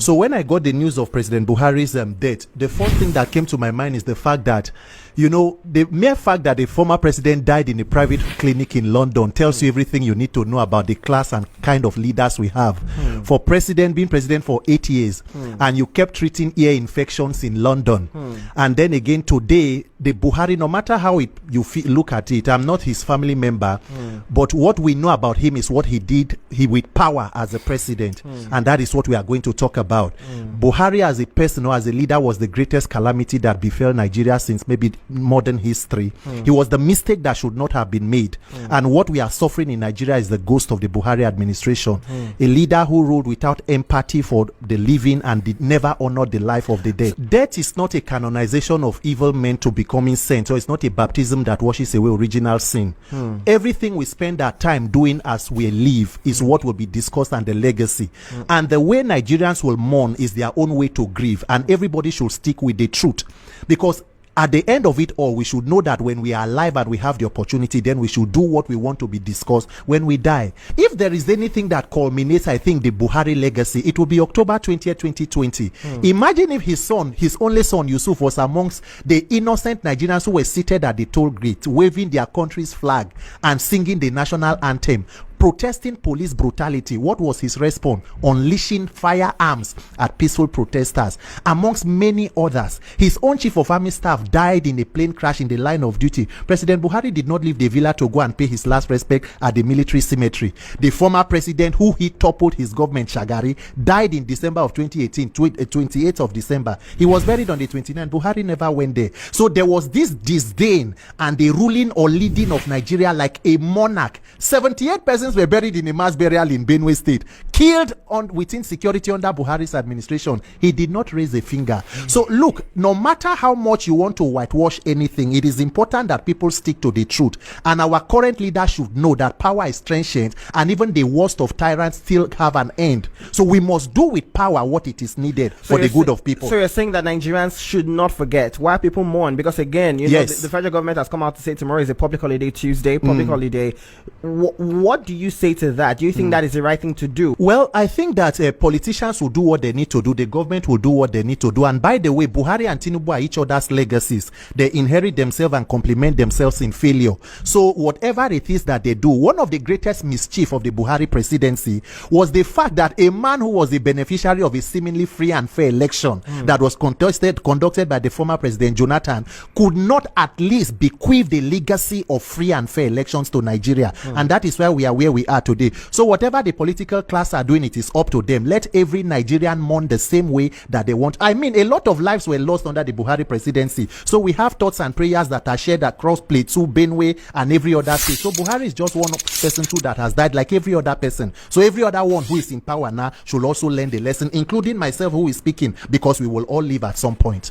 So when I got the news of President Buhari's death, the first thing that came to my mind is the fact that, you know, the mere fact that the former president died in a private clinic in London tells you everything you need to know about the class and kind of leaders we have. For being president for 8 years, and you kept treating ear infections in London. And then again today, the Buhari, no matter how look at it, I'm not his family member, but what we know about him is what he did with power as a president. And that is what we are going to talk about. Buhari as a person or as a leader was the greatest calamity that befell Nigeria since maybe modern history. He was the mistake that should not have been made. And what we are suffering in Nigeria is the ghost of the Buhari administration. A leader who ruled without empathy for the living and did never honor the life of the dead. Death is not a canonization of evil men to becoming saints, or it's not a baptism that washes away original sin. Everything we spend our time doing as we live is what will be discussed, and the legacy. And the way Nigerians will mourn is their own way to grieve, and everybody should stick with the truth, because at the end of it all, we should know that when we are alive and we have the opportunity, then we should do what we want to be discussed when we die. If there is anything that culminates, I think, the Buhari legacy, it will be October 20th, 2020. Imagine if his only son, Yusuf, was amongst the innocent Nigerians who were seated at the toll gate, waving their country's flag and singing the national anthem, protesting police brutality. What was his response? Unleashing firearms at peaceful protesters, amongst many others. His own chief of army staff died in a plane crash in the line of duty. President Buhari did not leave the villa to go and pay his last respect at the military cemetery. The former president, who he toppled his government, Shagari, died in December of 2018, 28th of December. He was buried on the 29th. Buhari never went there. So there was this disdain and the ruling or leading of Nigeria like a monarch. 78 persons were buried in a mass burial in Benue State, killed within security under Buhari's administration. He did not raise a finger. So look, no matter how much you want to whitewash anything, it is important that people stick to the truth. And our current leaders should know that power is transient, and even the worst of tyrants still have an end. So we must do with power what it is needed for the good of people. So you're saying that Nigerians should not forget why people mourn, because again, you know, the federal government has come out to say tomorrow is a public holiday, Tuesday, public holiday. What do you say to that? Do you think that is the right thing to do? Well, I think that politicians will do what they need to do. The government will do what they need to do. And by the way, Buhari and Tinubu are each other's legacies. They inherit themselves and complement themselves in failure. So whatever it is that they do, one of the greatest mischief of the Buhari presidency was the fact that a man who was the beneficiary of a seemingly free and fair election that was conducted by the former President Jonathan could not at least bequeath the legacy of free and fair elections to Nigeria. And that is why we are where we are today. So whatever the political class are doing, it is up to them. Let every Nigerian mourn the same way that they want. I mean, a lot of lives were lost under the Buhari presidency. So we have thoughts and prayers that are shared across Plateau, Benue, and every other state. So Buhari is just one person too that has died like every other person. So every other one who is in power now should also learn the lesson, including myself who is speaking, because we will all leave at some point.